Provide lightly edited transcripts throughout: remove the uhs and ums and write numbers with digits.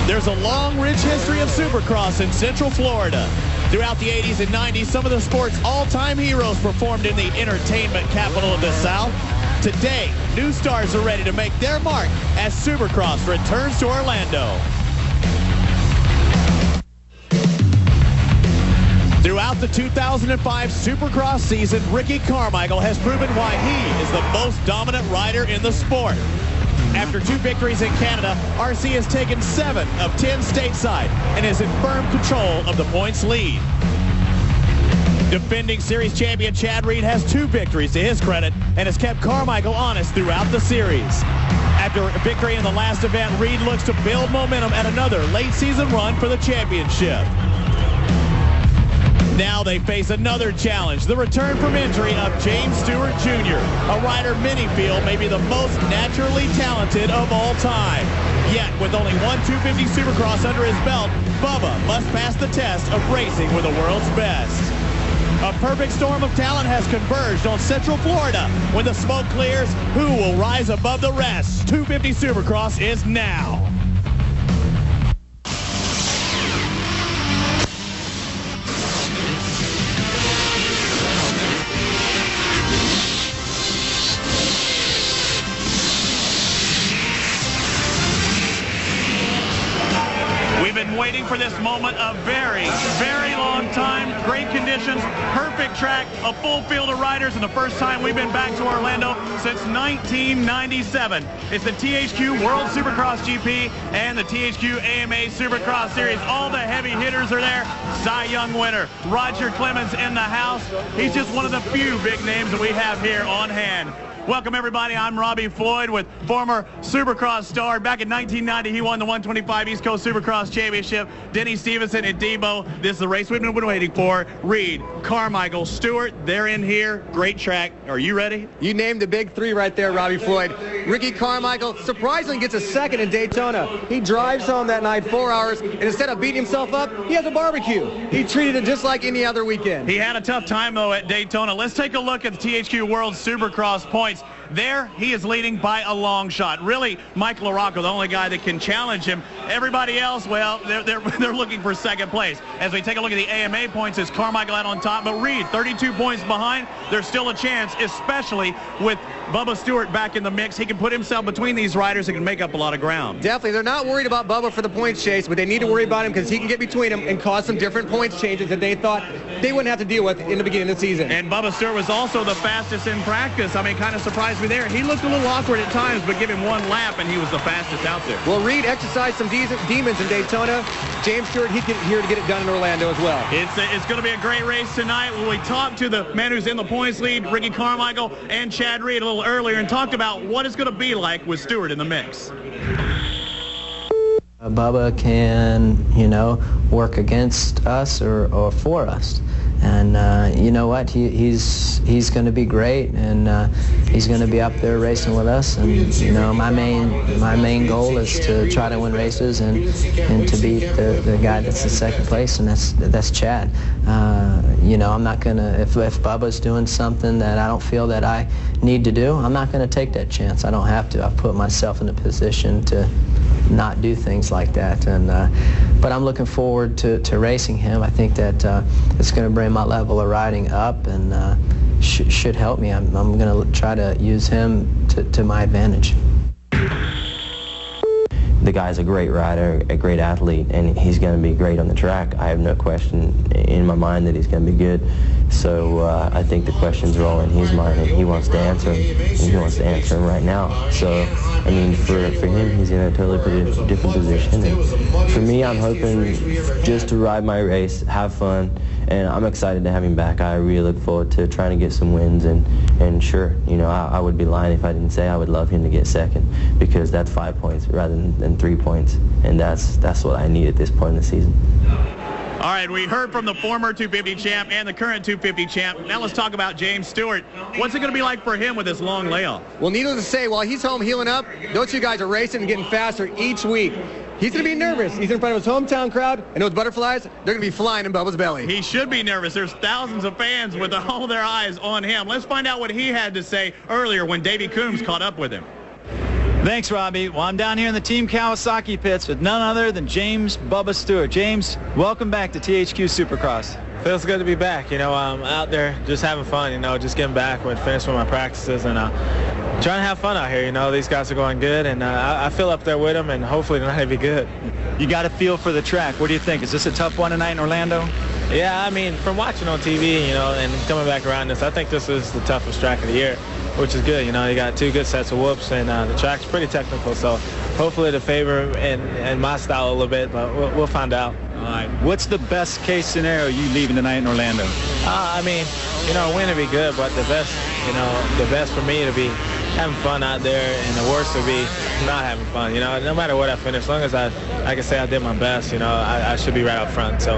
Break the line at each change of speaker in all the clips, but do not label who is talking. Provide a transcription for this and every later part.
There's a long, rich history of Supercross in Central Florida. Throughout the 80s and 90s, some of the sport's all-time heroes performed in the entertainment capital of the South. Today, new stars are ready to make their mark as Supercross returns to Orlando. Throughout the 2005 Supercross season, Ricky Carmichael has proven why he is the most dominant rider in the sport. After 2 victories in Canada, RC has taken 7 of 10 stateside and is in firm control of the points lead. Defending series champion Chad Reed has 2 victories to his credit and has kept Carmichael honest throughout the series. After a victory in the last event, Reed looks to build momentum at another late season run for the championship. Now they face another challenge, the return from injury of James Stewart Jr., a rider many feel may be the most naturally talented of all time. Yet, with only one 250 Supercross under his belt, Bubba must pass the test of racing with the world's best. A perfect storm of talent has converged on Central Florida. When the smoke clears, who will rise above the rest? 250 Supercross is now. Waiting for this moment a very, very long time. Great conditions, perfect track, a full field of riders, and the first time we've been back to Orlando since 1997. It's the THQ World Supercross GP and the THQ AMA Supercross Series. All the heavy hitters are there. Cy Young winner Roger Clemens in the house. He's just one of the few big names that we have here on hand. Welcome, everybody. I'm Robbie Floyd with former Supercross star. Back in 1990, he won the 125 East Coast Supercross Championship. Denny Stevenson and Debo. This is the race we've been waiting for. Reed, Carmichael, Stewart, they're in here. Great track. Are you ready?
You named the big 3 right there, Robbie Floyd. Ricky Carmichael surprisingly gets a second in Daytona. He drives home that night 4 hours, and instead of beating himself up, he has a barbecue. He treated it just like any other weekend.
He had a tough time, though, at Daytona. Let's take a look at the THQ World Supercross points. There, he is leading by a long shot. Really, Mike LaRocco, the only guy that can challenge him. Everybody else, well, they're looking for second place. As we take a look at the AMA points, is Carmichael out on top, but Reed, 32 points behind. There's still a chance, especially with Bubba Stewart back in the mix. He can put himself between these riders and can make up a lot of ground.
Definitely. They're not worried about Bubba for the points chase, but they need to worry about him because he can get between them and cause some different points changes that they thought they wouldn't have to deal with in the beginning of the season.
And Bubba Stewart was also the fastest in practice. I mean, kind of surprised me there. He looked a little awkward at times, but give him one lap and he was the fastest out there.
Well, Reed exercised some demons in Daytona. James Stewart, he's here to get it done in Orlando as well.
It's going to be a great race tonight. We talked to the man who's in the points lead, Ricky Carmichael, and Chad Reed a little earlier, and talked about what it's going to be like with Stewart in the mix.
Bubba can, work against us or for us. And you know what? He's going to be great, and he's going to be up there racing with us. And my main goal is to try to win races and to beat the guy that's in second place, and that's Chad. I'm not going to, if Bubba's doing something that I don't feel that I need to do, I'm not going to take that chance. I don't have to. I've put myself in a position to not do things like that, but I'm looking forward to racing him. I think that it's going to bring my level of riding up and should help me. I'm going to try to use him to my advantage.
The guy's a great rider, a great athlete, and he's going to be great on the track. I have no question in my mind that he's going to be good. So I think the questions are all in his mind, and he wants to answer them, and he wants to answer them right now. So, I mean, for him, he's in a totally different position. And for me, I'm hoping just to ride my race, have fun, and I'm excited to have him back. I really look forward to trying to get some wins, and sure, I would be lying if I didn't say I would love him to get second, because that's 5 points rather than 3 points, and that's what I need at this point in the season.
All right, we heard from the former 250 champ and the current 250 champ. Now let's talk about James Stewart. What's it going to be like for him with this long layoff?
Well, needless to say, while he's home healing up, those two guys are racing and getting faster each week. He's going to be nervous. He's in front of his hometown crowd, and those butterflies, they're going to be flying in Bubba's belly.
He should be nervous. There's thousands of fans with all their eyes on him. Let's find out what he had to say earlier when Davey Coombs caught up with him.
Thanks, Robbie. Well, I'm down here in the Team Kawasaki pits with none other than James Bubba Stewart. James, welcome back to THQ Supercross.
Feels good to be back. You know, I'm out there just having fun, you know, just getting back with finished with my practices and trying to have fun out here. You know, these guys are going good, and I feel up there with them, and hopefully tonight will be good.
You got a feel for the track. What do you think? Is this a tough one tonight in Orlando?
Yeah, I mean, from watching on TV, you know, and coming back around this, I think this is the toughest track of the year, which is good. You know, you got 2 good sets of whoops, and the track's pretty technical, so hopefully it'll favor in my style a little bit, but we'll find out.
All right. What's the best case scenario you leaving tonight in Orlando?
I mean, you know, a win would be good, but the best, you know, the best for me to be having fun out there, and the worst would be not having fun. You know, no matter what I finish, as long as I can say I did my best, you know, I should be right up front. So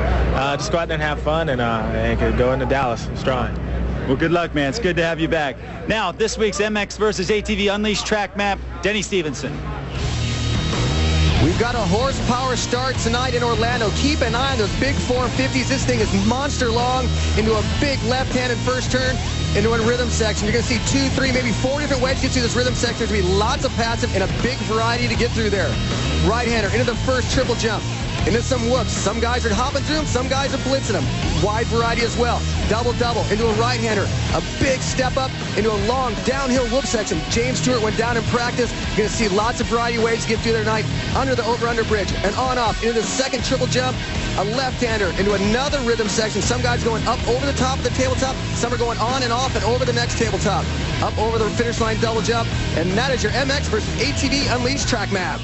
just go out there and have fun, and could go into Dallas strong.
Well, good luck, man. It's good to have you back. Now, this week's MX versus ATV Unleashed track map, Denny Stevenson.
We've got a horsepower start tonight in Orlando. Keep an eye on those big 450s. This thing is monster long into a big left-handed first turn into a rhythm section. You're going to see 2, 3, maybe 4 different ways to get through this rhythm section. There's going to be lots of passive and a big variety to get through there. Right-hander into the first triple jump. Into some whoops. Some guys are hopping through them, some guys are blitzing them. Wide variety as well. Double-double into a right-hander. A big step up into a long downhill whoop section. James Stewart went down in practice. You're going to see lots of variety of ways to get through there tonight. Under the over-under bridge and on-off into the second triple jump. A left-hander into another rhythm section. Some guys going up over the top of the tabletop. Some are going on and off and over the next tabletop. Up over the finish line double jump. And that is your MX versus ATV Unleashed track map.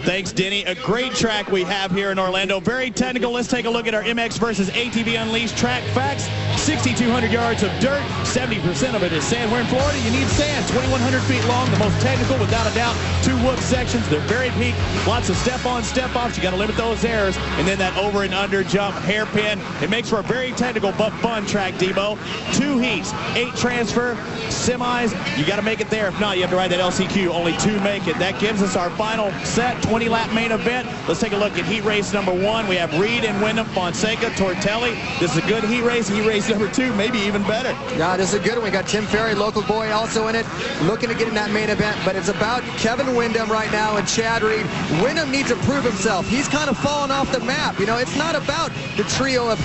Thanks, Denny. A great track we have here in Orlando. Very technical. Let's take a look at our MX versus ATV Unleashed track facts. 6,200 yards of dirt. 70% of it is sand. We're in Florida. You need sand. 2,100 feet long. The most technical, without a doubt. 2 whoop sections. They're very peak. Lots of step-on, step-offs. You got to limit those errors. And then that over and under jump, hairpin. It makes for a very technical but fun track, Debo. 2 heats, 8 transfer, semis. You got to make it there. If not, you have to ride that LCQ. Only 2 make it. That gives us our final set. 20-lap main event. Let's take a look at heat race number 1. We have Reed and Wyndham, Fonseca, Tortelli. This is a good heat race. Heat race number 2, maybe even better.
Yeah, this is a good one. We got Tim Ferry, local boy, also in it, looking to get in that main event. But it's about Kevin Wyndham right now and Chad Reed. Wyndham needs to prove himself. He's kind of fallen off the map. You know, it's not about the trio of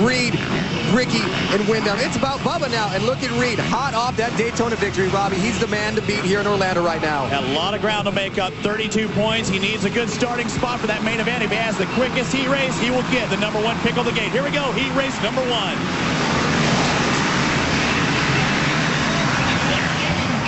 Reed, Ricky, and Wyndham. It's about Bubba now. And look at Reed, hot off that Daytona victory, Robbie. He's the man to beat here in Orlando right now.
Got a lot of ground to make up. 32 points. He needs a good starting spot for that main event. If he has the quickest heat race, he will get the number 1 pick on the gate. Here we go, heat race number 1.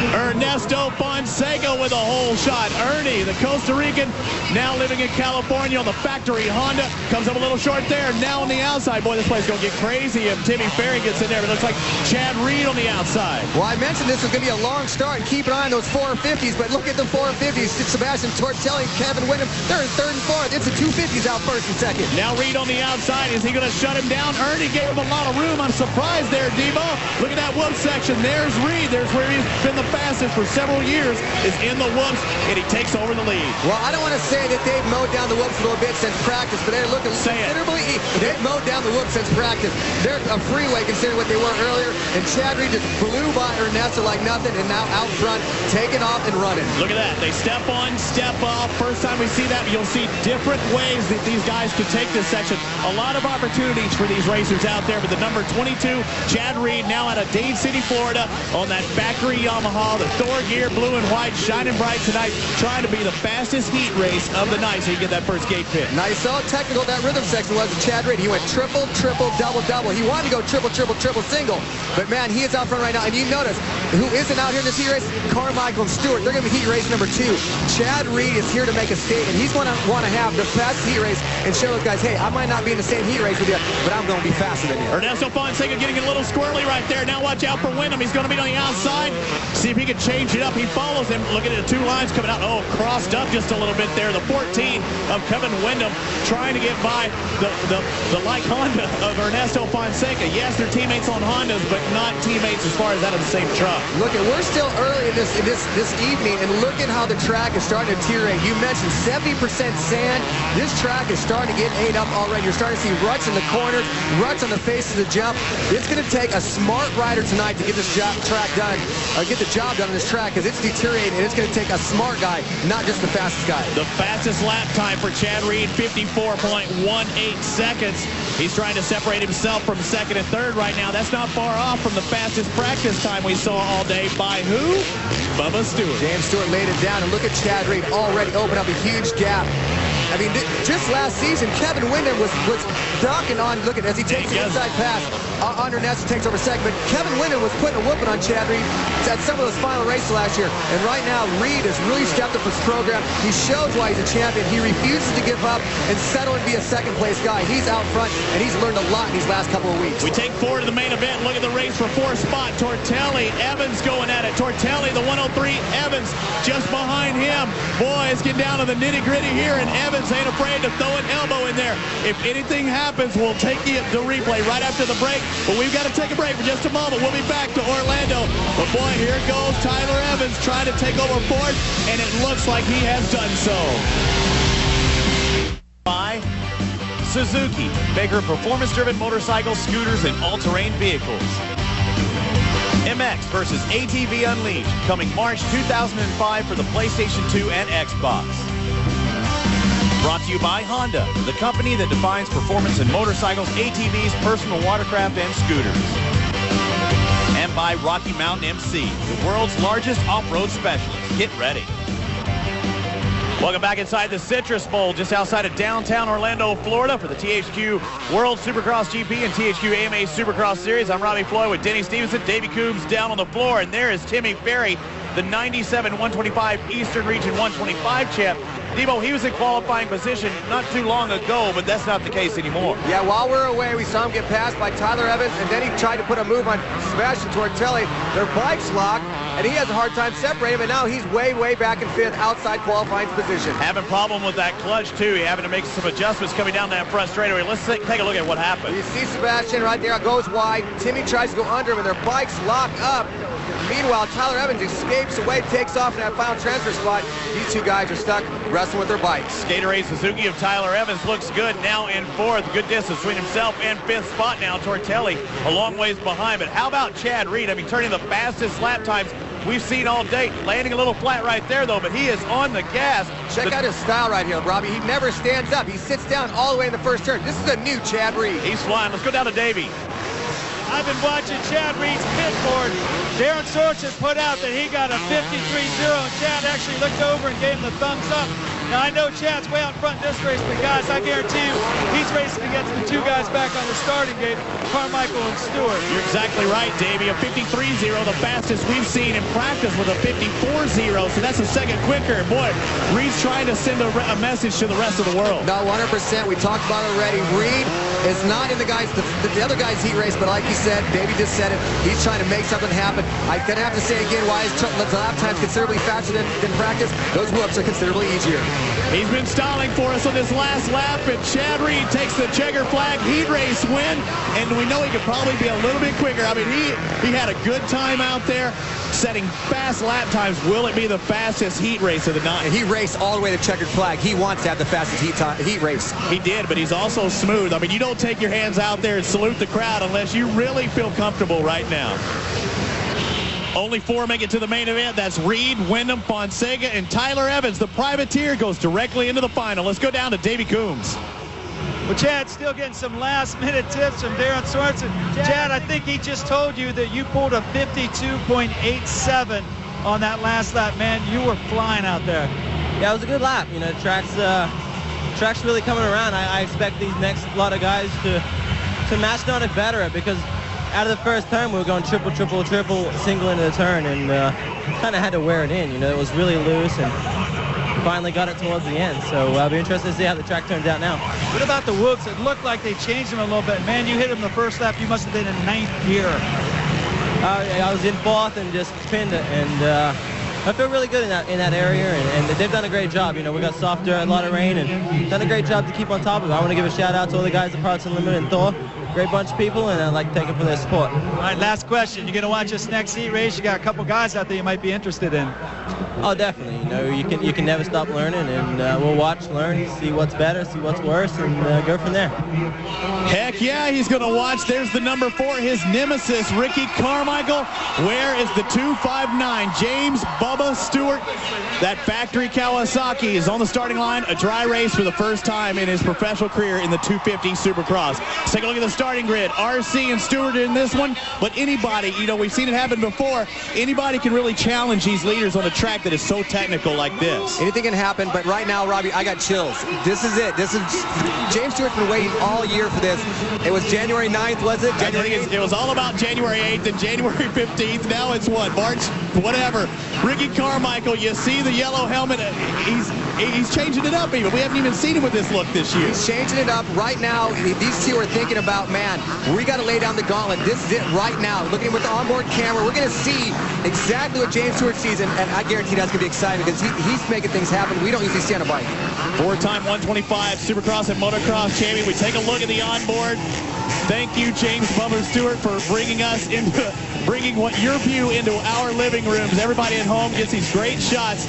Ernesto Fonseca with a hole shot. Ernie, the Costa Rican, now living in California on the factory Honda, comes up a little short there. Now on the outside. Boy, this place is going to get crazy if Timmy Ferry gets in there. But it looks like Chad Reed on the outside.
Well, I mentioned this was going to be a long start, and keep an eye on those 450s, but look at the 450s. It's Sebastian Tortelli and Kevin Wyndham. They're in 3rd and 4th. It's the 250s out 1st and 2nd.
Now Reed on the outside. Is he going to shut him down? Ernie gave him a lot of room. I'm surprised there, Debo. Look at that whoop section. There's Reed. There's where he's been the fastest for several years, is in the whoops, and he takes over the lead.
Well, I don't want to say that they've mowed down the whoops a little bit since practice, but they're looking considerably easy. They've mowed down the whoops since practice. They're a freeway considering what they were earlier, and Chad Reed just blew by Ernesto like nothing, and now out front, taking off and running.
Look at that. They step on, step off. First time we see that, you'll see different ways that these guys could take this section. A lot of opportunities for these racers out there, but the number 22, Chad Reed, now out of Dade City, Florida, on that factory Yamaha, the Thor gear, blue and white, shining bright tonight, trying to be the fastest heat race of the night so you get that first gate pit.
Nice, so technical that rhythm section was with Chad Reed. He went triple, triple, double, double. He wanted to go triple, triple, triple, single, but man, he is out front right now. And you notice who isn't out here in this heat race? Carmichael and Stewart. They're going to be heat race number 2. Chad Reed is here to make a statement. He's going to want to have the fastest heat race and show those guys, hey, I might not be in the same heat race with you, but I'm going to be faster than you.
Ernesto Fonseca getting a little squirrely right there. Now watch out for Wyndham. He's going to be on the outside. See if he can change it up. He follows him. Look at the 2 lines coming out. Oh, crossed up just a little bit there. The 14 of Kevin Wyndham trying to get by the light Honda of Ernesto Fonseca. Yes, they're teammates on Hondas, but not teammates as far as out of the same truck.
Look, we're still early in this evening, and look at how the track is starting to deteriorate. You mentioned 70% sand. This track is starting to get ate up already. You're starting to see ruts in the corners, ruts on the face of the jump. It's going to take a smart rider tonight to get this track done, get the job done on this track because it's deteriorating, and it's going to take a smart guy, not just the fastest guy.
The fastest lap time for Chad Reed, 54.18 seconds. He's trying to separate himself from second and third right now. That's not far off from the fastest practice time we saw all day by who? Bubba Stewart.
James Stewart laid it down, and look at Chad Reed already open up a huge gap. I mean, just last season, Kevin Windham was ducking on, look at as he takes the inside pass. Under Ness takes over second, but Kevin Windham was putting a whooping on Chad Reed at some of those final races last year. And right now, Reed has really stepped up his program. He shows why he's a champion. He refuses to give up and settle and be a second-place guy. He's out front, and he's learned a lot in these last couple of weeks.
We take forward to the main event. Look at the race for fourth spot. Tortelli, Evans going at it. Tortelli, the 103, Evans just behind him. Boy, it's getting down to the nitty-gritty here, and Evans ain't afraid to throw an elbow in there. If anything happens, we'll take you to replay right after the break. But we've got to take a break for just a moment. We'll be back to Orlando. But boy, here goes Tyler Evans trying to take over fourth, and it looks like he has done so. By Suzuki, maker of performance-driven motorcycles, scooters, and all-terrain vehicles. MX versus ATV Unleashed, coming March 2005 for the PlayStation 2 and Xbox. Brought to you by Honda, the company that defines performance in motorcycles, ATVs, personal watercraft, and scooters. And by Rocky Mountain MC, the world's largest off-road specialist. Get ready. Welcome back inside the Citrus Bowl, just outside of downtown Orlando, Florida, for the THQ World Supercross GP and THQ AMA Supercross Series. I'm Robbie Floyd with Denny Stevenson. Davey Coombs down on the floor, and there is Timmy Ferry, the 97 125 Eastern Region 125 champ. Debo, he was in qualifying position not too long ago, but that's not the case anymore.
Yeah, while we're away, we saw him get passed by Tyler Evans, and then he tried to put a move on Sebastian Tortelli. Their bikes lock, and he has a hard time separating, and now he's way, way back in fifth, outside qualifying position.
Having problem with that clutch, too. He's having to make some adjustments coming down that front straightaway. Let's take a look at what happened.
You see Sebastian right there, goes wide. Timmy tries to go under him, and their bikes lock up. Meanwhile, Tyler Evans escapes away, takes off in that final transfer spot. These two guys are stuck wrestling with their bikes.
Gatorade Suzuki of Tyler Evans looks good now in fourth. Good distance between himself and fifth spot now. Tortelli a long ways behind. But how about Chad Reed? I mean, turning the fastest lap times we've seen all day. Landing a little flat right there, though, but he is on the gas.
Check out his style right here, Robbie. He never stands up. He sits down all the way in the first turn. This is a new Chad Reed.
He's flying. Let's go down to Davey.
I've been watching Chad Reed's pit board. Darren Sorchin put out that he got a 53-0, and Chad actually looked over and gave him the thumbs up. Now, I know Chad's way out front in this race, but guys, I guarantee you, he's racing against the two guys back on the starting gate, Carmichael and Stewart.
You're exactly right, Davey. A 53-0, the fastest we've seen in practice with a 54-0, so that's a second quicker. Boy, Reed's trying to send a message to the rest of the world.
No, 100%. We talked about it already. Reed is not in the other guy's heat race, but like you said, Davey just said it, he's trying to make something happen. I'm going to have to say again why his lap time's considerably faster than practice. Those whoops are considerably easier.
He's been stalling for us on this last lap, and Chad Reed takes the checker flag heat race win, and we know he could probably be a little bit quicker. I mean, he had a good time out there setting fast lap times. Will it be the fastest heat race of the night?
He raced all the way to checkered flag. He wants to have the fastest heat race.
He did, but he's also smooth. I mean, you don't take your hands out there and salute the crowd unless you really feel comfortable right now. Only four make it to the main event. That's Reed, Windham, Fonseca, and Tyler Evans. The privateer goes directly into the final. Let's go down to Davey Coombs.
Well, Chad's still getting some last-minute tips from Darren Swanson. Chad, I think he just told you that you pulled a 52.87 on that last lap. Man, you were flying out there.
Yeah, it was a good lap. You know, track's really coming around. I expect these next lot of guys to match on it better, because out of the first turn, we were going triple, single into the turn, and kind of had to wear it in. You know, it was really loose, and finally got it towards the end. So I'll be interested to see how the track turns out now.
What about the whoops? It looked like they changed them a little bit. Man, you hit him the first lap. You must have been in ninth gear.
I was in fourth and just pinned it, and I feel really good in that area, and they've done a great job. You know, we got soft dirt, a lot of rain, and done a great job to keep on top of it. I want to give a shout out to all the guys at Parts Unlimited and Thor. Great bunch of people, and I'd like to thank them for their support.
All right, last question. You're going to watch this next heat race. You got a couple guys out there you might be interested in.
Oh, definitely. You know, you can never stop learning, and we'll watch, learn, see what's better, see what's worse, and go from there.
Heck yeah, he's going to watch. There's the number 4, his nemesis, Ricky Carmichael. Where is the 259? James Bubba Stewart. That factory Kawasaki is on the starting line. A dry race for the first time in his professional career in the 250 Supercross. Let's take a look at the starting grid. RC and Stewart in this one, but anybody, you know, we've seen it happen before. Anybody can really challenge these leaders on a track that is so technical like this.
Anything can happen, but right now, Robbie, I got chills. This is it. This is James Stewart's been waiting all year for this. It was January 9th, was it? January 8th?
It was all about January 8th and January 15th. Now it's what, March, whatever. Ricky Carmichael, you see the yellow helmet. He's changing it up even. We haven't even seen him with this look this year.
He's changing it up right now. These two are thinking about, man, we got to lay down the gauntlet. This is it right now. Looking with the onboard camera, we're going to see exactly what James Stewart sees, and I guarantee that's going to be exciting because he's making things happen we don't usually see on a bike.
4-time 125 Supercross and Motocross champion. We take a look at the onboard. Thank you, James Bubba Stewart, for bringing what your view into our living rooms. Everybody at home gets these great shots.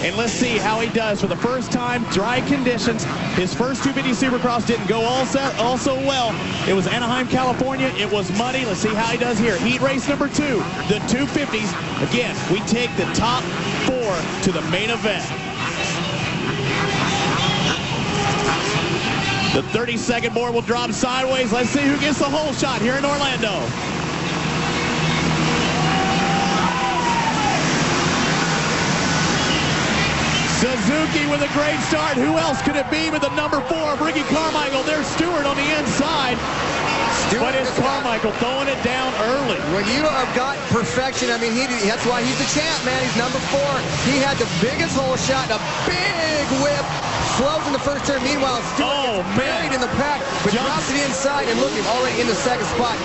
And let's see how he does for the first time. Dry conditions. His first 250 Supercross didn't go also well. It was Anaheim, California. It was muddy. Let's see how he does here. Heat race number 2, the 250s. Again, we take the top 4 to the main event. The 30-second board will drop sideways. Let's see who gets the whole shot here in Orlando. Suzuki with a great start. Who else could it be but the number 4 of Ricky Carmichael? There's Stewart on the inside. But it's Carmichael throwing it down early.
When you have got perfection, I mean, that's why he's the champ, man. He's number 4. He had the biggest hole shot, a big whip. Slows in the first turn. Meanwhile, Stewart gets buried in the pack, but drops to the inside and looking already in the second spot.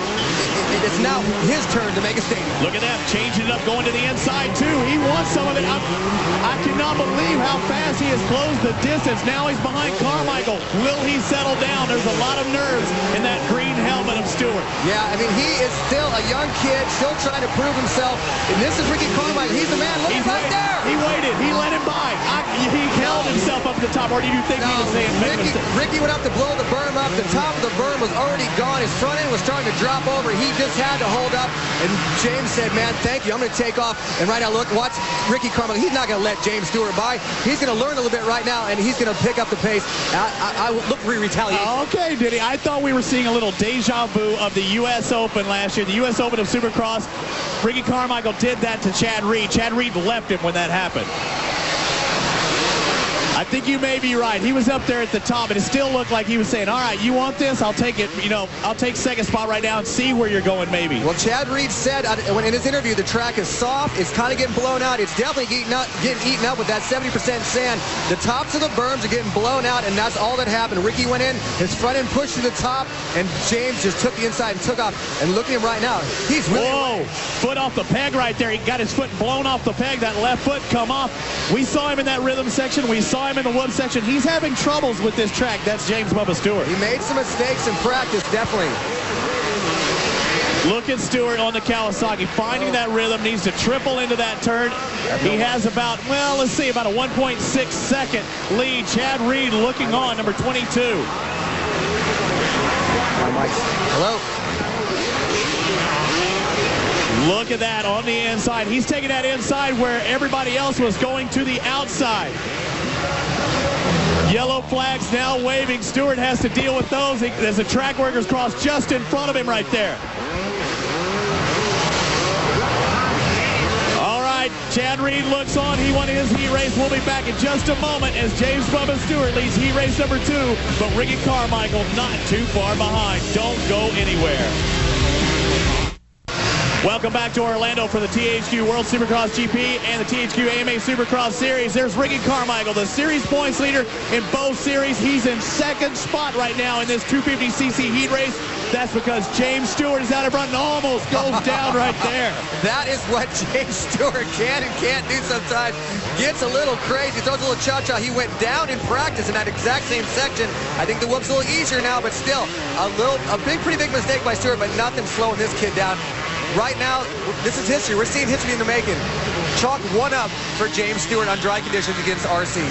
It's now his turn to make a statement.
Look at that, changing it up, going to the inside too. He wants some of it. I cannot believe how fast he has closed the distance. Now he's behind Carmichael. Will he settle down? There's a lot of nerves in that green helmet of Stewart.
Yeah, I mean, he is still a young kid, still trying to prove himself. And this is Ricky Carmichael. He's the man. Look right there.
He waited. He let him by. He held himself up at the top. Or do you think he was saying
Ricky would have to blow the berm up. The top of the berm was already gone. His front end was starting to drop over. He just had to hold up. And James said, man, thank you. I'm going to take off. And right now, look, watch Ricky Carmichael. He's not going to let James Stewart by. He's going to learn a little bit right now, and he's going to pick up the pace. I look for retaliation.
Okay, Diddy. I thought we were seeing a little deja vu of the U.S. Open last year. The U.S. Open of Supercross. Ricky Carmichael did that to Chad Reed. Chad Reed left him when that happened. I think you may be right. He was up there at the top, and it still looked like he was saying, all right, you want this? I'll take it. You know, I'll take second spot right now and see where you're going maybe.
Well, Chad Reed said when in his interview, the track is soft. It's kind of getting blown out. It's definitely getting eaten up with that 70% sand. The tops of the berms are getting blown out, and that's all that happened. Ricky went in, his front end pushed to the top, and James just took the inside and took off. And look at him right now. He's really...
Whoa, foot off the peg right there. He got his foot blown off the peg. That left foot come off. We saw him in that rhythm section. We saw him in the whoop section. He's having troubles with this track. That's James Bubba Stewart.
He made some mistakes in practice, definitely.
Look at Stewart on the Kawasaki, finding that rhythm, needs to triple into that turn. He has about, well, let's see, about a 1.6 second lead. Chad Reed looking on, number 22.
Hello.
Look at that on the inside. He's taking that inside where everybody else was going to the outside. Yellow flags now waving. Stewart has to deal with those. There's a track workers cross just in front of him right there. All right, Chad Reed looks on. He won his heat race. We'll be back in just a moment as James Bubba Stewart leads heat race number 2. But Ricky Carmichael not too far behind. Don't go anywhere. Welcome back to Orlando for the THQ World Supercross GP and the THQ AMA Supercross Series. There's Ricky Carmichael, the series points leader in both series. He's in second spot right now in this 250cc heat race. That's because James Stewart is out in front and almost goes down right there.
That is what James Stewart can and can't do sometimes. Gets a little crazy, throws a little cha-cha. He went down in practice in that exact same section. I think the whoop's a little easier now, but still pretty big mistake by Stewart, but nothing slowing this kid down. Right now, this is history. We're seeing history in the making. chalk one up for James Stewart on dry conditions against RC.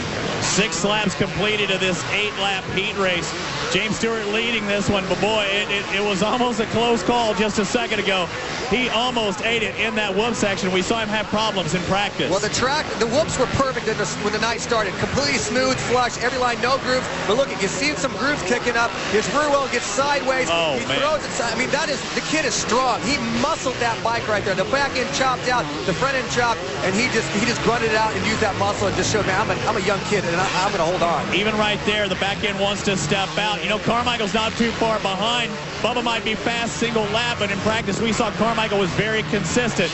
6 laps completed of this 8-lap heat race. James Stewart leading this one, but boy, it was almost a close call just a second ago. He almost ate it in that whoop section. We saw him have problems in practice.
Well, the whoops were perfect when the night started. Completely smooth, flush, every line, no grooves. But look, you see some grooves kicking up. His rear wheel gets sideways.
Oh,
he
man.
throws it. I mean, the kid is strong. He muscled that bike right there. The back end chopped out, the front end chopped, and he just grunted it out and used that muscle and just showed, man, I'm a young kid, and I'm going to hold on.
Even right there, the back end wants to step out. You know, Carmichael's not too far behind. Bubba might be fast single lap, but in practice we saw Carmichael was very consistent.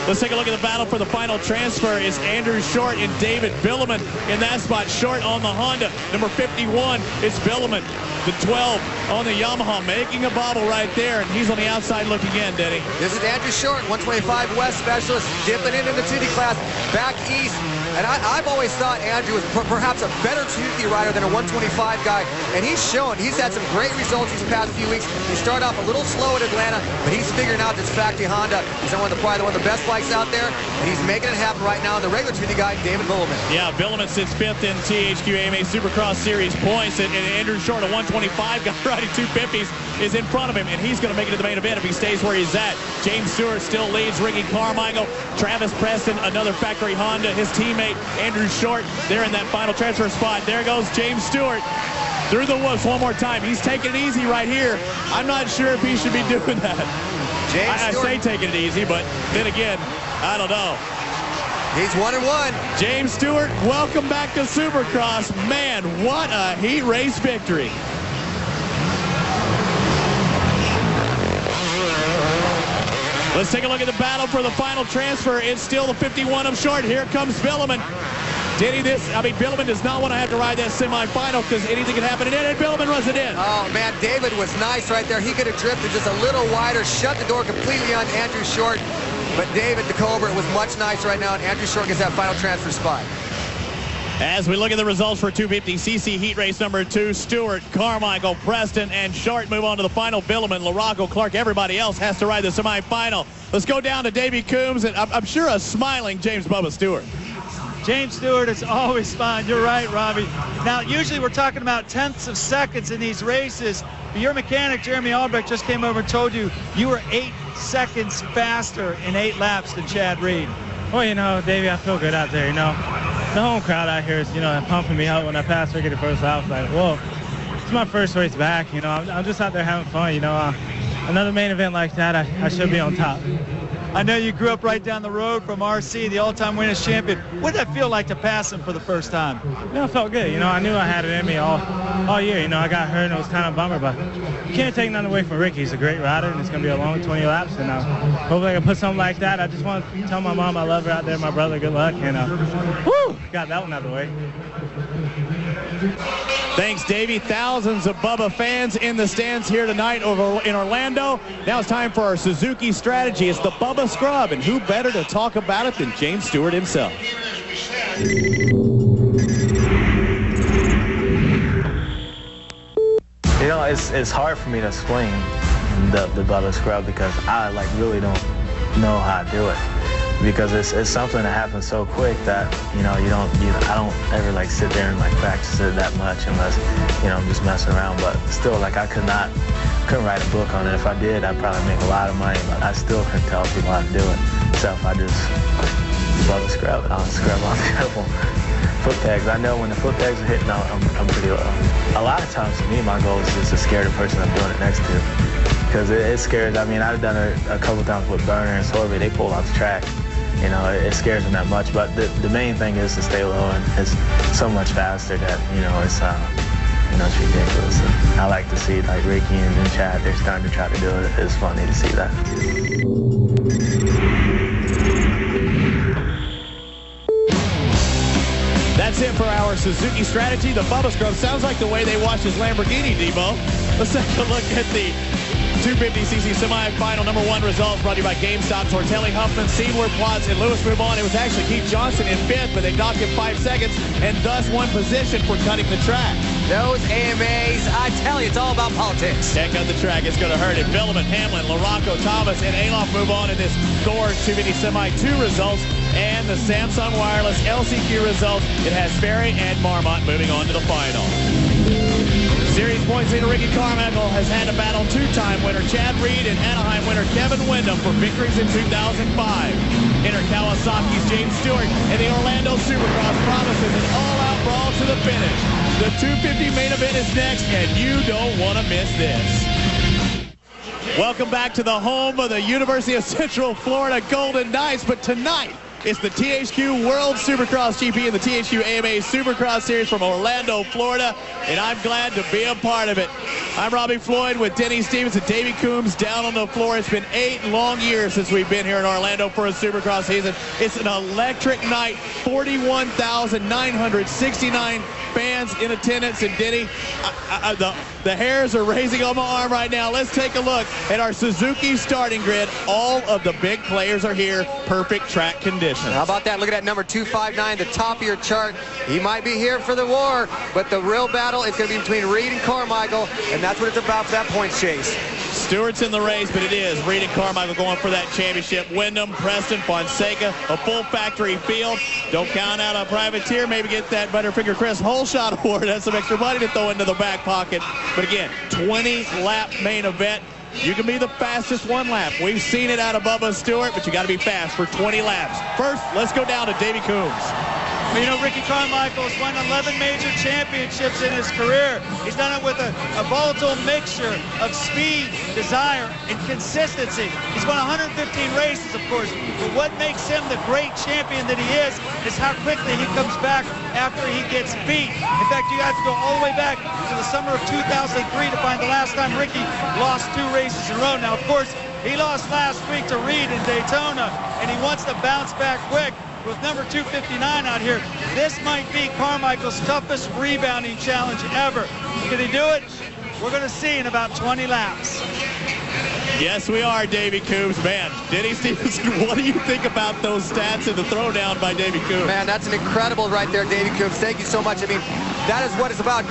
Let's take a look at the battle for the final transfer. It's Andrew Short and David Billaman in that spot. Short on the Honda. Number 51 is Billaman. The 12 on the Yamaha, making a bobble right there, and he's on the outside looking in, Denny.
This is Andrew Short, 125 West specialist, dipping into the 2D class, back east. And I've always thought Andrew was perhaps a better 2D rider than a 125 guy, and he's shown. He's had some great results these past few weeks. He started off a little slow at Atlanta, but he's figuring out this factory Honda. He's probably one of the best bikes out there, and he's making it happen right now. The regular 2D guy, David Billaman.
Yeah, Billaman sits 5th in THQ AMA Supercross Series points, and Andrew Short, a 125 guy riding 250s, is in front of him, and he's going to make it to the main event if he stays where he's at. James Stewart still leads Ricky Carmichael. Travis Preston, another factory Honda. His teammate Andrew Short there in that final transfer spot. There goes James Stewart through the whoops one more time. He's taking it easy right here. I'm not sure if he should be doing that. I say taking it easy, but then again, I don't know.
He's 1-1.
James Stewart, welcome back to Supercross. Man, what a heat race victory. Let's take a look at the battle for the final transfer. It's still the 51 of Short. Here comes Billaman. Billaman does not want to have to ride that semifinal because anything can happen. And Billaman runs it in.
Oh, man, David was nice right there. He could have drifted just a little wider, shut the door completely on Andrew Short. But David, the Cobra, was much nicer right now, and Andrew Short gets that final transfer spot.
As we look at the results for 250cc heat race number 2, Stewart, Carmichael, Preston, and Short move on to the final. Billaman, LaRocco, Clark, everybody else has to ride the semifinal. Let's go down to Davey Coombs, and I'm sure a smiling James Bubba Stewart.
James Stewart is always fine. You're right, Robbie. Now, usually we're talking about tenths of seconds in these races. But your mechanic, Jeremy Albrecht, just came over and told you were 8 seconds faster in 8 laps than Chad Reed.
Well, you know, Davey, I feel good out there, you know. The home crowd out here is, you know, pumping me up when I passed Ricky the first lap. I was like, whoa, it's my first race back, you know. I'm just out there having fun, you know. Another main event like that, I should be on top.
I know you grew up right down the road from RC, the all-time winners champion. What did that feel like to pass him for the first time?
You know, it felt good. You know, I knew I had it in me all year. You know, I got hurt and it was kind of a bummer, but you can't take nothing away from Ricky. He's a great rider, and it's going to be a long 20 laps. And hopefully I can put something like that. I just want to tell my mom I love her out there, my brother, good luck. And got that one out of the way.
Thanks, Davey. Thousands of Bubba fans in the stands here tonight over in Orlando. Now it's time for our Suzuki strategy. It's the Bubba Scrub, and who better to talk about it than James Stewart himself?
You know, it's hard for me to explain the Bubba Scrub because I really don't know how to do it. Because it's something that happens so quick that I don't ever sit there and practice it that much unless I'm just messing around. But still, I couldn't write a book on it. If I did, I'd probably make a lot of money. But I still couldn't tell people how to do it. So if I just Bubba Scrub, I'll scrub on the couple foot pegs. I know when the foot pegs are hitting, I'm pretty low. A lot of times for me, my goal is just to scare the person I'm doing it next to. Because it scares. I mean, I've done it a couple times with Burner and Sorby. They pull off the track. You know, it scares them that much, but the main thing is to stay low, and it's so much faster that, it's ridiculous. And I like to see, Ricky and Chad, they're starting to try to do it. It's funny to see that.
That's it for our Suzuki strategy. The Bubba Scrub sounds like the way they wash his Lamborghini, Debo. Let's take a look at the 250cc semifinal number 1 results brought to you by GameStop. Tortelli, Huffman, Seymour, Plotz, and Lewis move on. It was actually Keith Johnson in 5th, but they knocked him 5 seconds and thus won position for cutting the track.
Those AMAs, I tell you, it's all about politics.
Can't cut the track. It's going to hurt it. Villeman, Hamlin, LaRocco, Thomas, and Alof move on in this Thor 250 Semi 2 results. And the Samsung Wireless LCQ results. It has Ferry and Marmot moving on to the final. Series points leader Ricky Carmichael has had to battle 2-time winner Chad Reed and Anaheim winner Kevin Windham for victories in 2005. Enter Kawasaki's James Stewart and the Orlando Supercross promises an all-out brawl to the finish. The 250 main event is next, and you don't want to miss this. Welcome back to the home of the University of Central Florida Golden Knights, but tonight, it's the THQ World Supercross GP and the THQ AMA Supercross Series from Orlando, Florida, and I'm glad to be a part of it. I'm Robbie Floyd with Denny Stevens and Davey Coombs down on the floor. It's been 8 long years since we've been here in Orlando for a Supercross season. It's an electric night, 41,969 fans in attendance, and Denny, the hairs are raising on my arm right now. Let's take a look at our Suzuki starting grid. All of the big players are here, perfect track conditions.
How about that? Look at that number 259, the top of your chart. He might be here for the war, but the real battle is going to be between Reed and Carmichael, and that's what it's about for that points chase.
Stewart's in the race, but it is Reed and Carmichael going for that championship. Wyndham, Preston, Fonseca, a full factory field. Don't count out a privateer. Maybe get that Butterfinger Chris Holeshot award. That's some extra money to throw into the back pocket. But again, 20-lap main event. You can be the fastest 1 lap. We've seen it out of Bubba Stewart, but you got to be fast for 20 laps. First, let's go down to Davey Coombs.
You know, Ricky Carmichael has won 11 major championships in his career. He's done it with a volatile mixture of speed, desire, and consistency. He's won 115 races, of course, but what makes him the great champion that he is how quickly he comes back after he gets beat. In fact, you have to go all the way back to the summer of 2003 to find the last time Ricky lost 2 races in a row. Now, of course, he lost last week to Reed in Daytona, and he wants to bounce back quick. With number 259 out here, this might be Carmichael's toughest rebounding challenge ever. Can he do it? We're going to see in about 20 laps.
Yes, we are, Davey Coombs. Man, Denny Stevenson, what do you think about those stats and the throwdown by Davey Coombs?
Man, that's an incredible right there, Davey Coombs. Thank you so much. I mean, that is what it's about.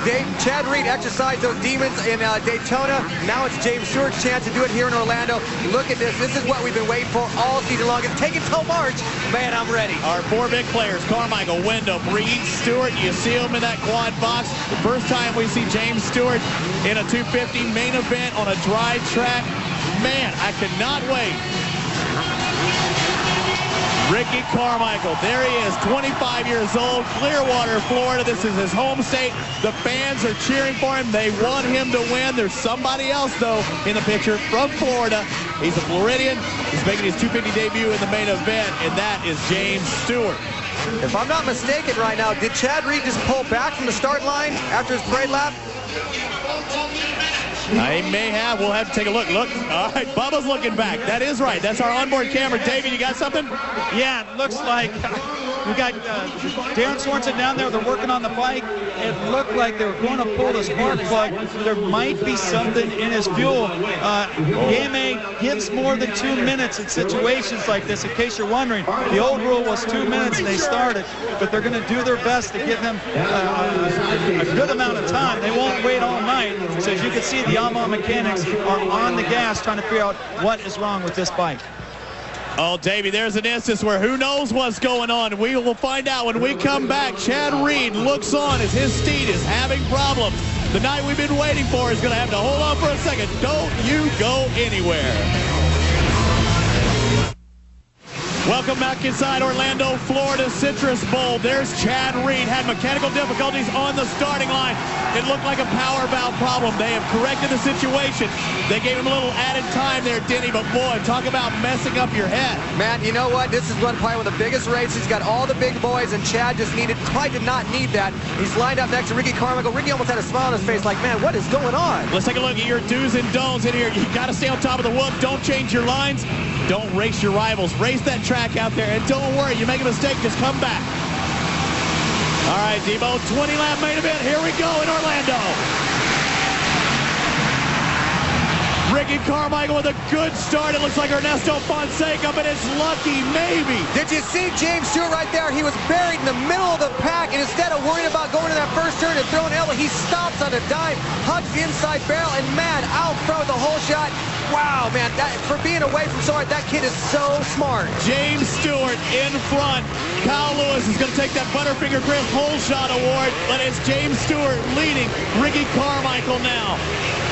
Chad Reed exercised those demons in Daytona. Now it's James Stewart's chance to do it here in Orlando. Look at this. This is what we've been waiting for all season long. It's taken till March. Man, I'm ready.
Our 4 big players, Carmichael, Wyndham, Reed, Stewart. You see them in that quad box. The first time we see James Stewart in a 250 main event on a dry track. Man, I cannot wait. Ricky Carmichael, there he is, 25 years old, Clearwater, Florida. This is his home state. The fans are cheering for him. They want him to win. There's somebody else, though, in the picture from Florida. He's a Floridian. He's making his 250 debut in the main event, and that is James Stewart.
If I'm not mistaken right now, did Chad Reed just pull back from the start line after his parade lap?
I may have. We'll have to take a look. Look. All right, Bubba's looking back. That is right. That's our onboard camera. David, you got something?
Yeah, it looks like we got Darren Sorensen down there. They're working on the bike. It looked like they were going to pull the spark plug. There might be something in his fuel. AMA gives more than 2 minutes in situations like this, in case you're wondering. The old rule was 2 minutes and they started, but they're going to do their best to give him a good amount of time. They won't wait all night. So as you can see, the Yamaha mechanics are on the gas trying to figure out what is wrong with this bike.
Oh, Davey, there's an instance where who knows what's going on. We will find out when we come back. Chad Reed looks on as his steed is having problems. The night we've been waiting for is going to have to hold on for a second. Don't you go anywhere. Welcome back inside Orlando, Florida Citrus Bowl. There's Chad Reed. Had mechanical difficulties on the starting line. It looked like a power valve problem. They have corrected the situation. They gave him a little added time there, Denny, but boy, talk about messing up your head.
Man, you know what? This is probably one of the biggest races. He's got all the big boys, and Chad just probably did not need that. He's lined up next to Ricky Carmichael. Ricky almost had a smile on his face like, man, what is going on?
Let's take a look at your do's and don'ts in here. You got to stay on top of the whoop. Don't change your lines. Don't race your rivals. Race that track out there, and don't worry, you make a mistake, just come back. All right, Debo, 20-lap main event. Here we go in Orlando. Ricky Carmichael with a good start. It looks like Ernesto Fonseca, but it's lucky, maybe.
Did you see James Stewart right there? He was buried in the middle of the pack, and instead of worrying about going to that first turn and throwing an elbow, he stops on a dime, hugs the inside barrel, and man, out front with the whole shot. Wow, man, for being away from Stewart, that kid is so smart.
James Stewart in front. Kyle Lewis is going to take that Butterfinger Griff Hole Shot Award, but it's James Stewart leading Ricky Carmichael now.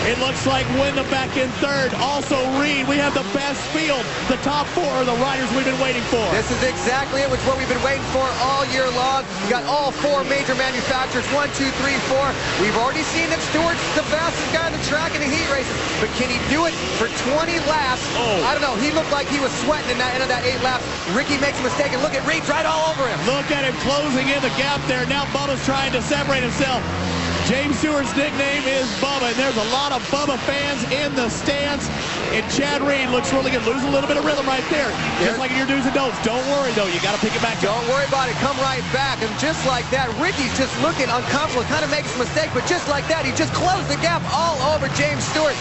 It looks like Wyndham back in third. Also Reed. We have the best field. The top four are the riders we've been waiting for.
This is exactly it. It's what we've been waiting for all year long. We got all four major manufacturers. 1, 2, 3, 4. We've already seen that Stewart's the fastest guy on the track in the heat races. But can he do it for 20 laps?
Oh.
I don't know. He looked like he was sweating in that end of that 8 laps. Ricky makes a mistake, and look at Reed's right all over him.
Look at him closing in the gap there. Now Bubba's trying to separate himself. James Stewart's nickname is Bubba, and there's a lot of Bubba fans in the stands. And Chad Reed looks really good. Losing a little bit of rhythm right there. Just like in your do's and don'ts. Don't worry, though. You got to pick it back up.
Don't worry about it. Come right back. And just like that, Ricky's just looking uncomfortable. Kind of makes a mistake, but just like that, he just closed the gap all over James Stewart.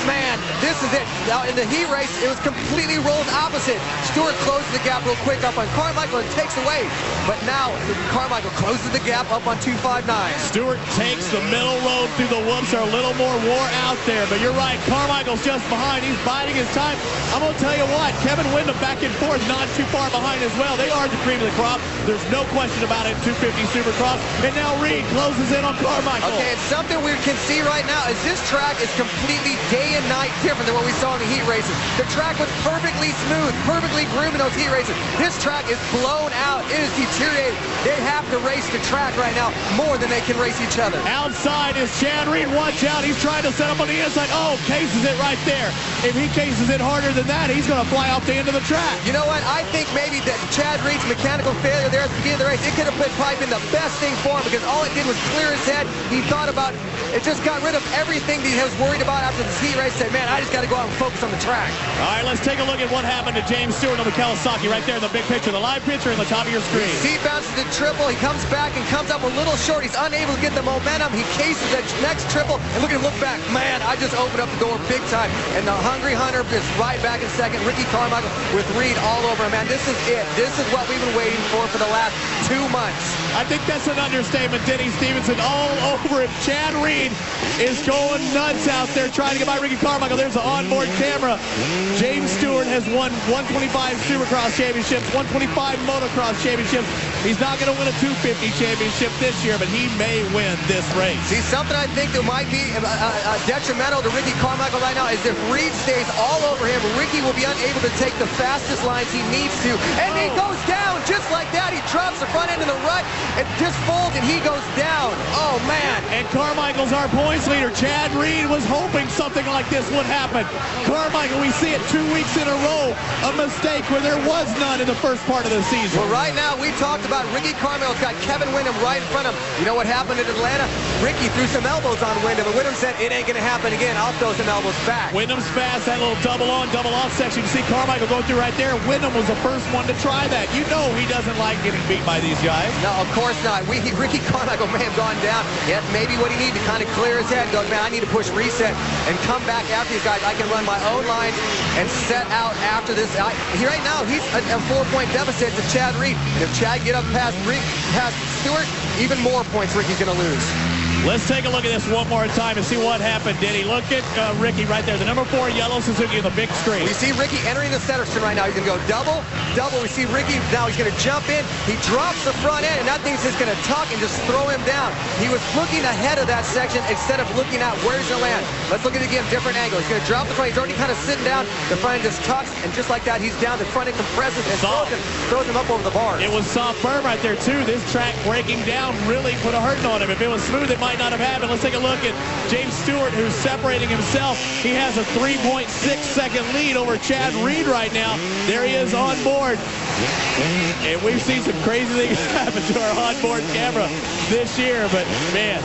Man, this is it. Now, in the heat race, it was completely rolled opposite. Stewart closes the gap real quick up on Carmichael and takes away. But now, Carmichael closes the gap up on 259.
Stewart takes the middle road through the whoops. Are a little more wore out there. But you're right. Carmichael's just behind. He's biding his time. I'm going to tell you what. Kevin Wyndham back and forth, not too far behind as well. They are the cream of the crop. There's no question about it. 250 Supercross. And now Reed closes in on Carmichael.
Okay, and something we can see right now is this track is completely day and night different than what we saw in the heat races. The track was perfectly smooth, perfectly groomed in those heat races. This track is blown out. It is deteriorated. They have to race the track right now more than they can race each other.
Outside is Chad Reed. Watch out. He's trying to set up on the inside. Oh, cases it right there. If he cases it harder than that, he's going to fly off the end of the track.
You know what? I think maybe that Chad Reed's mechanical failure there at the beginning of the race, it could have probably been the best thing for him because all it did was clear his head. He thought about it, just got rid of everything that he was worried about after this heat race. Said, man, I just got to go out and focus on the track.
All right, let's take a look at what happened to James Stewart on the Kawasaki right there in the big picture, the live picture in the top of your screen.
He bounces the triple. He comes back and comes up a little short. He's unable to get the momentum. He cases the next triple, and look at him look back. Man, I just opened up the door big time. And the Hungry Hunter is right back in second. Ricky Carmichael with Reed all over him. Man, this is it. This is what we've been waiting for the last 2 months.
I think that's an understatement. Denny Stevenson all over him. Chad Reed is going nuts out there trying to get by Ricky Carmichael. There's the onboard camera. James Stewart has won 125 Supercross championships, 125 Motocross championships. He's not going to win a 250 championship this year, but he may win this race.
See, something I think that might be detrimental to Ricky Carmichael right now is if Reed stays all over him, Ricky will be unable to take the fastest lines he needs to. And he goes down just like that. He drops the front end in the rut and just folds, and he goes down. Oh, man.
And Carmichael's our points leader. Chad Reed was hoping something like this would happen. Carmichael, we see it 2 weeks in a row, a mistake where there was none in the first part of the season.
Well, right now, we talked about Ricky Carmichael's got Kevin Wyndham right in front of him. You know what happened in Atlanta? Ricky threw some elbows on Wyndham, and Wyndham said, it ain't going to happen again. I'll throw some elbows back.
Wyndham's fast, that little double on, double off section. You see Carmichael going through right there. Wyndham was the first one to try that. You know he doesn't like getting beat by these guys.
No, of course not. Ricky Carmichael may have gone down. Yeah, maybe what he needed to kind of clear his head, go, man, I need to push reset and come back after these guys. I can run my own lines and set out after this. Right now, he's a 4-point deficit to Chad Reed. If Chad get up past Stewart, even more points Ricky's going to lose.
Let's take a look at this one more time and see what happened, Diddy. Look at Ricky right there, the number 4 yellow Suzuki in the big screen.
We see Ricky entering the center turn right now. He's going to go double, double. We see Ricky now. He's going to jump in. He drops the front end, and that thing's just going to tuck and just throw him down. He was looking ahead of that section instead of looking at where's the land. Let's look at it again, different angle. He's going to drop the front. He's already kind of sitting down. The front end just tucks, and just like that, he's down. The front end compresses and throws him up over the bars.
It was soft firm right there, too. This track breaking down really put a hurting on him. If it was smooth, it might not have happened. Let's take a look at James Stewart, who's separating himself. He has a 3.6-second lead over Chad Reed right now. There he is on board. And we've seen some crazy things happen to our onboard camera this year, but man,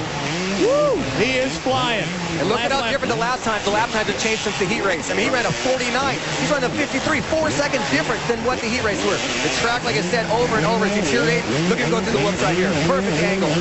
woo, he is flying.
And look at how different the lap times have changed since the heat race. I mean, he ran a 49. He's running a 53, 4 seconds different than what the heat race were. The track, like I said, over and over is deteriorating. Look at him go through the whoops right here. Perfect angle.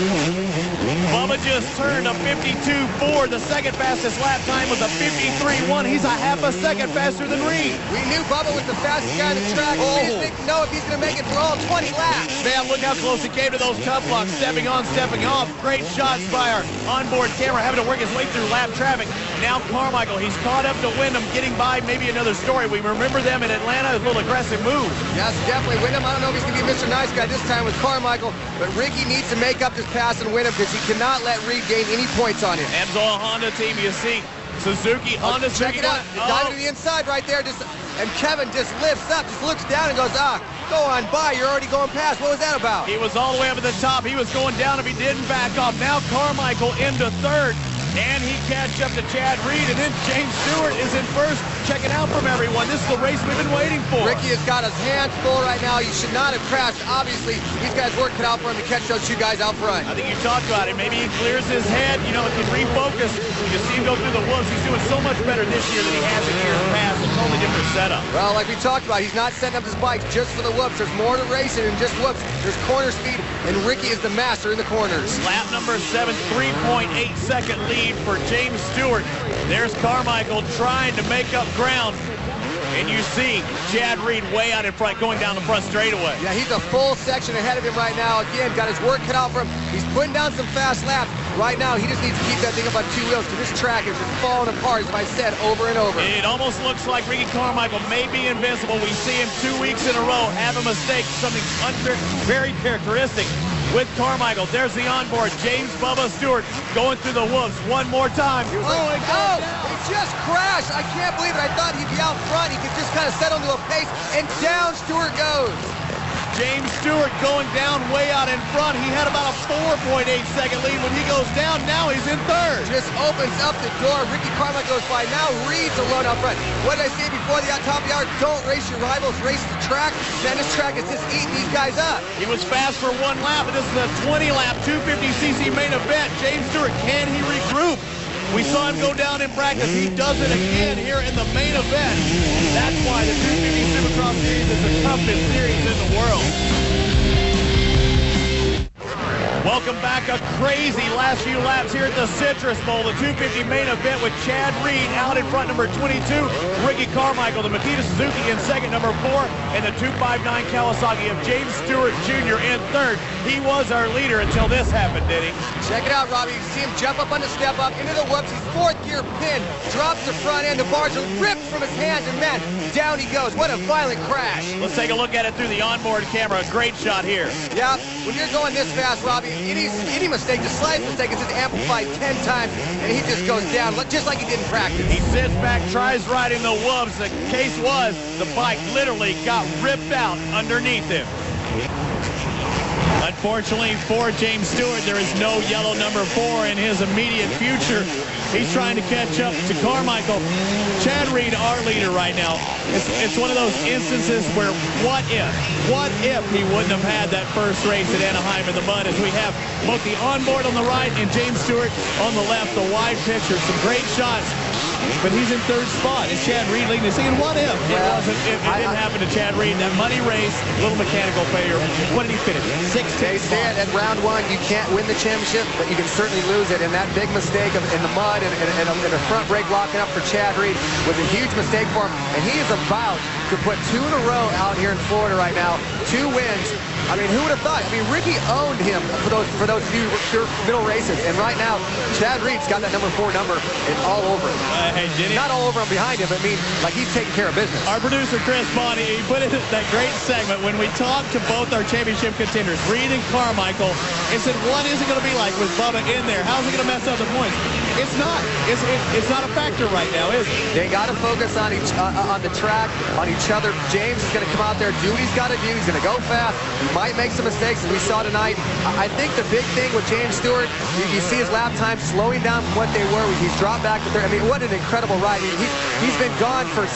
Bubba just turned a 52.4. The second fastest lap time was a 53.1. He's a half a second faster than Reed.
We knew Bubba was the fastest guy on the track. We didn't know if he's going to make it through all 20 laps.
Man, look how close he came to those tough blocks. Stepping on, stepping off. Great shots by our onboard camera, having to work his way through lap traffic. Now Carmichael, he's caught up to Wyndham, getting by maybe another story. We remember them in Atlanta, a little aggressive move.
Yes, definitely. Wyndham, I don't know if he's going to be Mr. Nice Guy this time with Carmichael, but Ricky needs to make up this pass and win him because he cannot let Reed gain any points on him.
Amsoil Honda team, you see Suzuki, Honda,
check it out. Diving to the inside right there, and Kevin just lifts up, just looks down and goes, go on by, you're already going past. What was that about?
He was all the way up at the top. He was going down if he didn't back off. Now Carmichael into third, and he catch up to Chad Reed, and then James Stewart is in first, checking out from everyone. This is the race we've been waiting for.
Ricky has got his hands full right now. He should not have crashed. Obviously, these guys work cut out for him to catch those two guys out front.
I think you talked about it. Maybe he clears his head, you know, can refocus. You see him go through the woods. He's doing so much better this year than he has in years past. It's a totally different setup.
Well, like we talked about, he's not setting up his bikes just for the whoops. There's more to racing than just whoops. There's corner speed, and Ricky is the master in the corners.
Lap number 7, 3.8-second lead for James Stewart. There's Carmichael trying to make up ground. And you see Chad Reed way out in front, going down the front straightaway.
Yeah, he's a full section ahead of him right now. Again, got his work cut out for him. He's putting down some fast laps. Right now, he just needs to keep that thing up on two wheels because this track is just falling apart, as I said, over and over.
It almost looks like Ricky Carmichael may be invincible. We see him 2 weeks in a row have a mistake, something very characteristic with Carmichael. There's the onboard, James Bubba Stewart going through the whoops one more time.
He just crashed. I can't believe it. I thought he'd be out front. He could just kind of settle into a pace, and down Stewart goes.
James Stewart going down way out in front. He had about a 4.8-second lead when he goes down. Now he's in third.
Just opens up the door. Ricky Carmichael goes by. Now Reed's alone out front. What did I say before the top of the hour? Don't race your rivals, race the track. Then this track is just eating these guys up.
He was fast for one lap, but this is a 20-lap, 250cc main event. James Stewart, can he regroup? We saw him go down in practice. He does it again here in the main event. That's why the 250 Supercross Series is the toughest series in the world. Welcome back. A crazy last few laps here at the Citrus Bowl. The 250 main event with Chad Reed out in front, number 22. Ricky Carmichael, the Makita Suzuki in second, number 4. And the 259 Kawasaki of James Stewart Jr. in third. He was our leader until this happened, did he?
Check it out, Robbie. You see him jump up on the step up into the whoops. He's fourth gear pin, drops the front end. The bars are ripped from his hands, and man, down he goes. What a violent crash.
Let's take a look at it through the onboard camera. Great shot here.
Yeah, when you're going this fast, Robbie, any mistake, the slightest mistake is just amplified 10 times, and he just goes down just like he did in practice.
He sits back, tries riding the whoops. The case was the bike literally got ripped out underneath him. Unfortunately for James Stewart, there is no yellow number 4 in his immediate future. He's trying to catch up to Carmichael. Chad Reed, our leader right now. It's one of those instances where what if he wouldn't have had that first race at Anaheim in the mud, as we have both the onboard on the right and James Stewart on the left, the wide picture. Some great shots. But he's in third spot. And Chad Reed leading. He's thinking, what if? It didn't happen to Chad Reed. That muddy race, little mechanical failure. What did he finish? 16th.
They said at round 1, you can't win the championship, but you can certainly lose it. And that big mistake in the mud and a front brake locking up for Chad Reed was a huge mistake for him. And he is about to put 2 in a row out here in Florida right now. 2 wins. I mean, who would have thought? I mean, Ricky owned him for those few middle races. And right now, Chad Reed's got that number 4 number and all over him. Not all over him behind him, but I mean, like he's taking care of business.
Our producer, Chris Bonnie, he put in that great segment when we talked to both our championship contenders, Reed and Carmichael, and said, what is it going to be like with Bubba in there? How's it going to mess up the points? It's not. It's not a factor right now, is it?
They got to focus on on the track, on each other. James is going to come out there, do what he's got to do. He's going to go fast. He might make some mistakes, as we saw tonight. I think the big thing with James Stewart, you see his lap time slowing down from what they were. He's dropped back to third. I mean, what an incredible ride. I mean, he's been gone for 8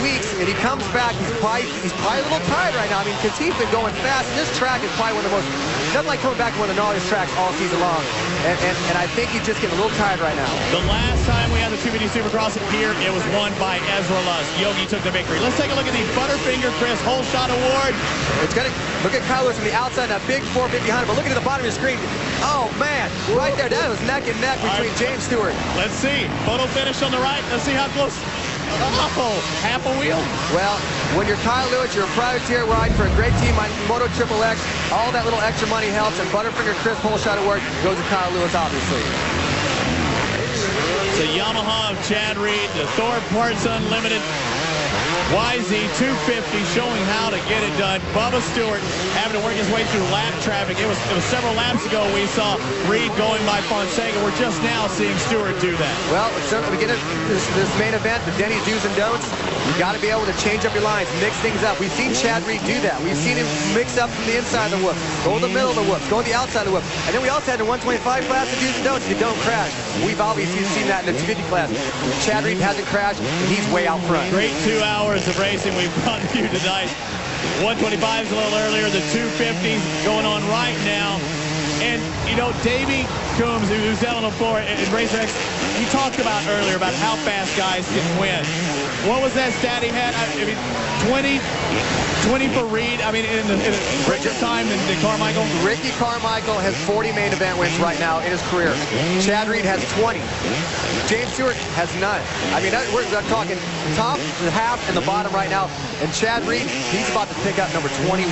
weeks, and he comes back. He's probably a little tired right now. I mean, because he's been going fast. This track is probably one of the most Nothing like coming back to one of the gnarliest tracks all season long. And I think he's just getting a little tired right now.
The last time we had the 250 Supercross here, it was won by Ezra Lusk. Yogi took the victory. Let's take a look at the Butterfinger Chris Whole Shot Award.
It's gonna look at Kyle Lewis from the outside, that big 450 behind him. But look at the bottom of your screen. Oh man, right there, that was neck and neck between James Stewart.
Let's see. Photo finish on the right. Let's see how close. Oh, half a wheel.
Well, when you're Kyle Lewis, you're a privateer ride for a great team like Moto XXX. All that little extra money helps, and Butterfinger Chris Whole Shot Award goes to Kyle Lewis, obviously.
The Yamaha of Chad Reed, the Thor Parts Unlimited YZ250 showing how to get it done. Bubba Stewart having to work his way through lap traffic. It was several laps ago we saw Reed going by Fonseca. We're just now seeing Stewart do that.
Well, so to begin this main event, the Denny's do's and don'ts, you got to be able to change up your lines, mix things up. We've seen Chad Reed do that. We've seen him mix up from the inside of the whoop, go to the middle of the whoop, go to the outside of the whoop. And then we also had the 125 class of do's and don'ts. You don't crash. We've obviously seen that in the 250 class. Chad Reed hasn't crashed, and he's way out front.
Great 2 hours of racing we've brought to you tonight. 125 is a little earlier, the 250s going on right now. And, you know, Davey Coombs, who's down on the floor in RacerX, he talked about earlier about how fast guys can win. What was that stat he had? I mean, 20 for Reed. I mean, in a quicker time than Carmichael.
Ricky Carmichael has 40 main event wins right now in his career. Chad Reed has 20. James Stewart has none. I mean, we're talking top, the half, and the bottom right now. And Chad Reed, he's about to pick up number 21.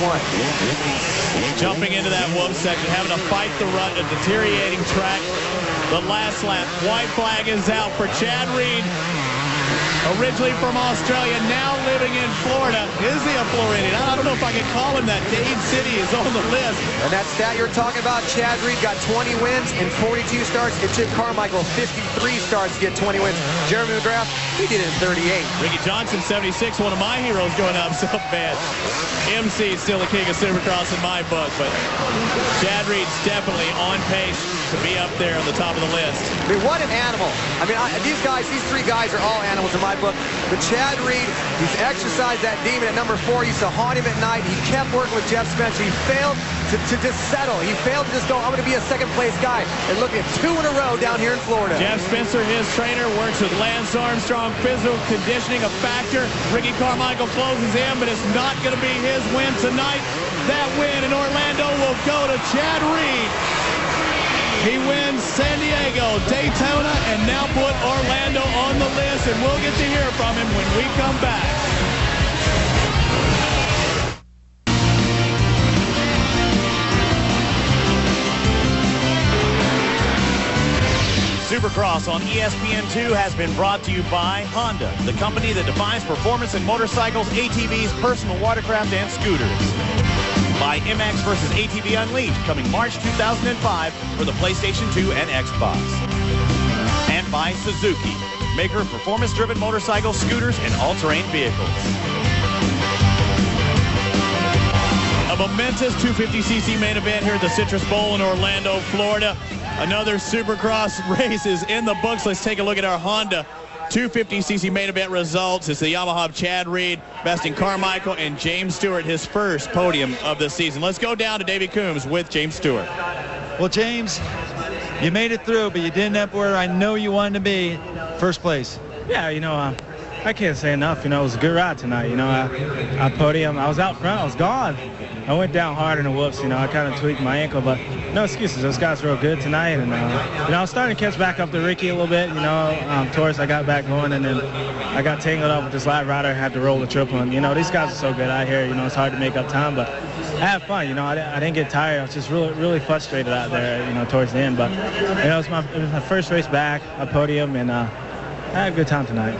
Jumping into that whoop section, having to fight the rut, a deteriorating track. The last lap, white flag is out for Chad Reed. Originally from Australia, now living in Florida. Is he a Floridian? I don't know if I can call him that. Dade City is on the list.
And that stat you're talking about, Chad Reed got 20 wins in 42 starts. It took Carmichael 53 starts to get 20 wins. Jeremy McGrath, he did it in 38.
Ricky Johnson, 76, one of my heroes going up so bad. MC is still the king of Supercross in my book, but Chad Reed's definitely on pace to be up there on the top of the list.
I mean, what an animal. I mean, these three guys are all animals in my book. But Chad Reed, he's exercised that demon at number 4. He used to haunt him at night. He kept working with Jeff Spencer. He failed to just settle. He failed to just go, I'm going to be a second-place guy. And look at 2 in a row down here in Florida.
Jeff Spencer, his trainer, works with Lance Armstrong. Physical conditioning a factor. Ricky Carmichael closes in, but it's not going to be his win tonight. That win in Orlando will go to Chad Reed. He wins San Diego, Daytona, and now put Orlando on the list, and we'll get to hear from him when we come back. Supercross on ESPN2 has been brought to you by Honda, the company that defines performance in motorcycles, ATVs, personal watercraft, and scooters. By MX vs. ATV Unleashed, coming March 2005 for the PlayStation 2 and Xbox. And by Suzuki, maker of performance-driven motorcycles, scooters, and all-terrain vehicles. A momentous 250cc main event here at the Citrus Bowl in Orlando, Florida. Another Supercross race is in the books. Let's take a look at our Honda 250cc main event results. It's the Yamaha of Chad Reed, besting Carmichael and James Stewart, his first podium of the season. Let's go down to Davey Coombs with James Stewart.
Well, James, you made it through, but you didn't end up where I know you wanted to be, first place.
Yeah, you know, I can't say enough. You know, it was a good ride tonight. You know, I podium. I was out front. I was gone. I went down hard in the whoops. You know, I kind of tweaked my ankle, but no excuses. Those guys were real good tonight. And, you know, I was starting to catch back up to Ricky a little bit. You know, towards I got back going, and then I got tangled up with this lap rider. Had to roll the triple. And, you know, these guys are so good out here. You know, it's hard to make up time, but I had fun. You know, I didn't get tired. I was just really frustrated out there, you know, towards the end. But, you know, it was my first race back, a podium, and I had a good time tonight.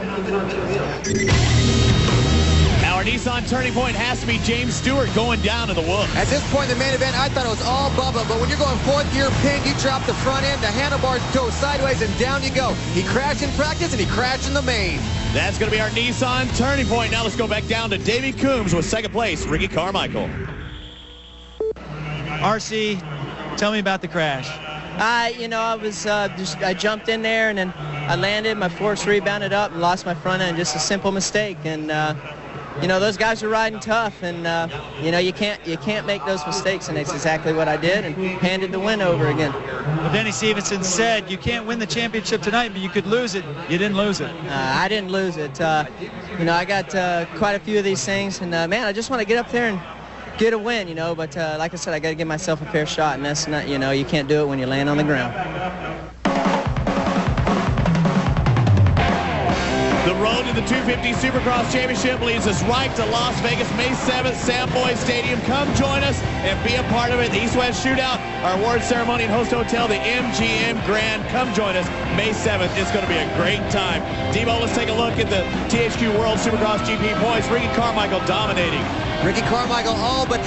Our Nissan turning point has to be James Stewart going down to the whoops.
At this point in the main event, I thought it was all Bubba, but when you're going 4th gear pin, you drop the front end, the handlebars go sideways, and down you go. He crashed in practice, and he crashed in the main.
That's going to be our Nissan turning point. Now let's go back down to Davey Coombs with second place, Ricky Carmichael.
RC, tell me about the crash.
You know, I jumped in there, and then I landed, my forks rebounded up and lost my front end. Just a simple mistake. And you know, those guys are riding tough, and you know, you can't make those mistakes, and it's exactly what I did, and handed the win over again.
Well, Denny Stevenson said you can't win the championship tonight, but you could lose it. You didn't lose it.
I didn't lose it. You know, I got quite a few of these things, and man, I just want to get up there and get a win, you know, but like I said, I got to give myself a fair shot, and that's not, you know, you can't do it when you land on the ground.
The road to the 250 Supercross Championship leads us right to Las Vegas, May 7th, Sam Boyd Stadium. Come join us and be a part of it. The East-West Shootout, our award ceremony and host hotel, the MGM Grand. Come join us May 7th. It's going to be a great time. Debo, let's take a look at the THQ World Supercross GP points. Ricky Carmichael dominating.
Ricky Carmichael all but